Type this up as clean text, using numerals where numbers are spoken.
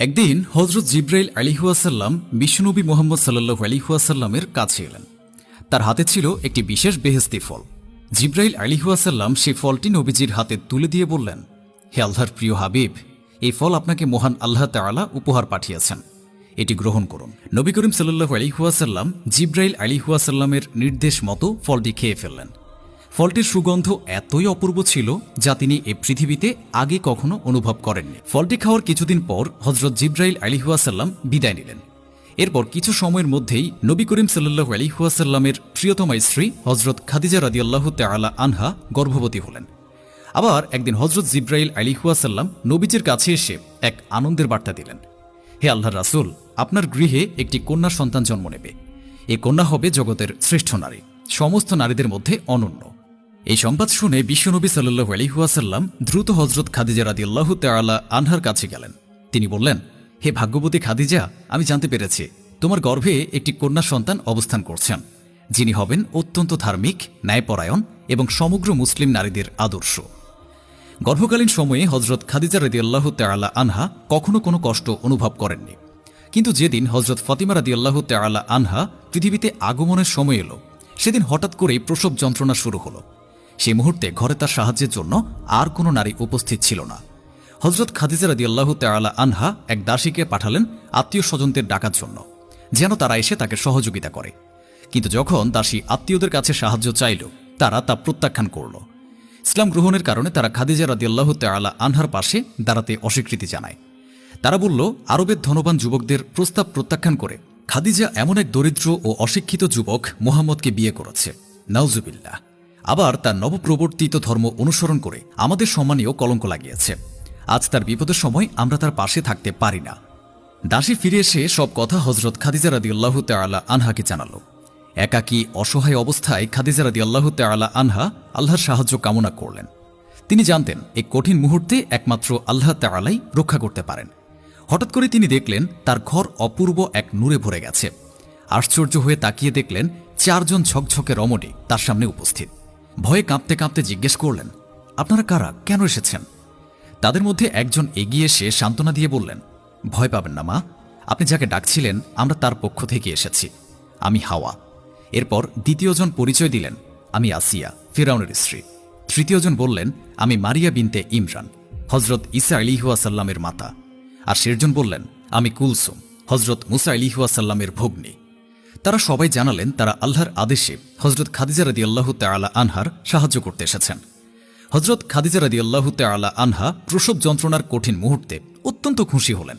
একদিন হযরত জিব্রাইল আলাইহিসসালাম বিশ্বনবী মুহাম্মদ সাল্লাল্লাহু আলাইহি ওয়াসাল্লামের কাছে এলেন। তার হাতে ছিল একটি বিশেষ বেহেশতি ফল। জিব্রাইল আলাইহিসসালাম সেই ফলটি নবীজির হাতে তুলে দিয়ে বললেন, হে আল্লাহর প্রিয় হাবিব, এই ফল আপনাকে মহান আল্লাহ তাআলা উপহার পাঠিয়েছেন, এটি গ্রহণ করুন। নবী করিম সাল্লাল্লাহু আলাইহি ওয়াসাল্লাম জিব্রাইল আলাইহিসসালামের নির্দেশ মতো ফলটি খেয়ে ফেললেন। ফলটির সুগন্ধ এতই অপূর্ব ছিল যা তিনি এই পৃথিবীতে আগে কখনো অনুভব করেননি। ফলটি খাওয়ার কিছুদিন পর হযরত জিব্রাইল আলাইহিসসালাম বিদায় নিলেন। এরপর কিছু সময়ের মধ্যেই নবী করিম সাল্লাল্লাহু আলাইহি ওয়াসাল্লামের প্রিয়তমা স্ত্রী হযরত খাদিজা রাদিয়াল্লাহু তাআলা আনহা গর্ভবতী হলেন। আবার একদিন হযরত জিব্রাইল আলাইহিসসালাম নবীজির কাছে এসে এক আনন্দের বার্তা দিলেন, হে আল্লাহর রাসূল, আপনার গৃহে একটি কন্যা সন্তান জন্ম নেবে। এই কন্যা হবে জগতের শ্রেষ্ঠ নারী, সমস্ত নারীদের মধ্যে অনন্য। এই সংবাদ শুনে বিশ্বনবী সাল্লাল্লাহু আলাইহি ওয়াসাল্লাম দ্রুত হযরত খাদিজা রাদিয়াল্লাহু তাআলা আনহার কাছে গেলেন। তিনি বললেন, হে ভাগ্যবতী খাদিজা, আমি জানতে পেরেছি তোমার গর্ভে একটি কন্যা সন্তান অবস্থান করছেন, যিনি হবেন অত্যন্ত ধার্মিক, ন্যায়পরায়ণ এবং সমগ্র মুসলিম নারীদের আদর্শ। গর্ভকালীন সময়ে হযরত খাদিজা রাদিয়াল্লাহু তাআলা আনহা কখনো কোনো কষ্ট অনুভব করেননি। কিন্তু যেদিন হযরত ফাতিমা রাদিয়াল্লাহু তাআলা আনহা পৃথিবীতে আগমনের সময় এলো, সেদিন হঠাৎ করেই প্রসব যন্ত্রণা শুরু হলো। সেই মুহূর্তে ঘরে তার সাহায্যের জন্য আর কোনো নারী উপস্থিত ছিল না। হযরত খাদিজা রাদিয়াল্লাহু তাআলা আনহা এক দাসীকে পাঠালেন আত্মীয় স্বজনদের ডাকার জন্য, যেন তারা এসে তাকে সহযোগিতা করে। কিন্তু যখন দাসী আত্মীয়দের কাছে সাহায্য চাইল, তারা তা প্রত্যাখ্যান করল। ইসলাম গ্রহণের কারণে তারা খাদিজা রাদিয়াল্লাহু তাআলা আনহার পাশে দাঁড়াতে অস্বীকৃতি জানায়। তারা বলল, আরবের ধনবান যুবকদের প্রস্তাব প্রত্যাখ্যান করে খাদিজা এমন এক দরিদ্র ও অশিক্ষিত যুবক মুহাম্মদকে বিয়ে করেছে, নাউজুবিল্লাহ। আবার তার নবপ্রবর্তিত ধর্ম অনুসরণ করে আমাদের সম্মানেও কলঙ্ক লাগিয়েছে। আজ তার বিপদের সময় আমরা তার পাশে থাকতে পারি না। দাসী ফিরে এসে সব কথা হযরত খাদিজা রাদিয়াল্লাহু তাআলা আনহাকে জানালো। একাকী অসহায় অবস্থায় খাদিজা রাদিয়াল্লাহু তাআলা আনহা আল্লাহর সাহায্য কামনা করলেন। তিনি জানতেন এই কঠিন মুহূর্তে একমাত্র আল্লাহ তাআলাই রক্ষা করতে পারেন। হঠাৎ করে তিনি দেখলেন তার ঘর অপূর্ব এক নূরে ভরে গেছে। আশ্চর্য হয়ে তাকিয়ে দেখলেন 4 জন ঝকঝকে রমণী তার সামনে উপস্থিত। ভয়ে কাঁপতে কাঁপতে জিজ্ঞেস করলেন, আপনারা কারা, কেন এসেছেন? তাদের মধ্যে একজন এগিয়ে এসে সান্ত্বনা দিয়ে বললেন, ভয় পাবেন না মা, আপনি যাকে ডাকছিলেন আমরা তার পক্ষ থেকে এসেছি, আমি হাওয়া। এরপর দ্বিতীয়জন পরিচয় দিলেন, আমি আসিয়া, ফিরআউনের স্ত্রী। তৃতীয়জন বললেন, আমি মারিয়া বিনতে ইমরান, হযরত ঈসা আলাইহিসসালামের মাতা। আর শেষজন বললেন, আমি কুলসুম, হযরত মুসা আলাইহিসসালামের ভগ্নী। তারা সবাই জানালেন তারা আল্লাহর আদেশে হযরত খাদিজা রাদিয়াল্লাহু তাআলা আনহার সাহায্য করতে এসেছেন। হযরত খাদিজা রাদিয়াল্লাহু তাআলা আনহা প্রসব যন্ত্রণার কঠিন মুহূর্তে অত্যন্ত খুশি হলেন।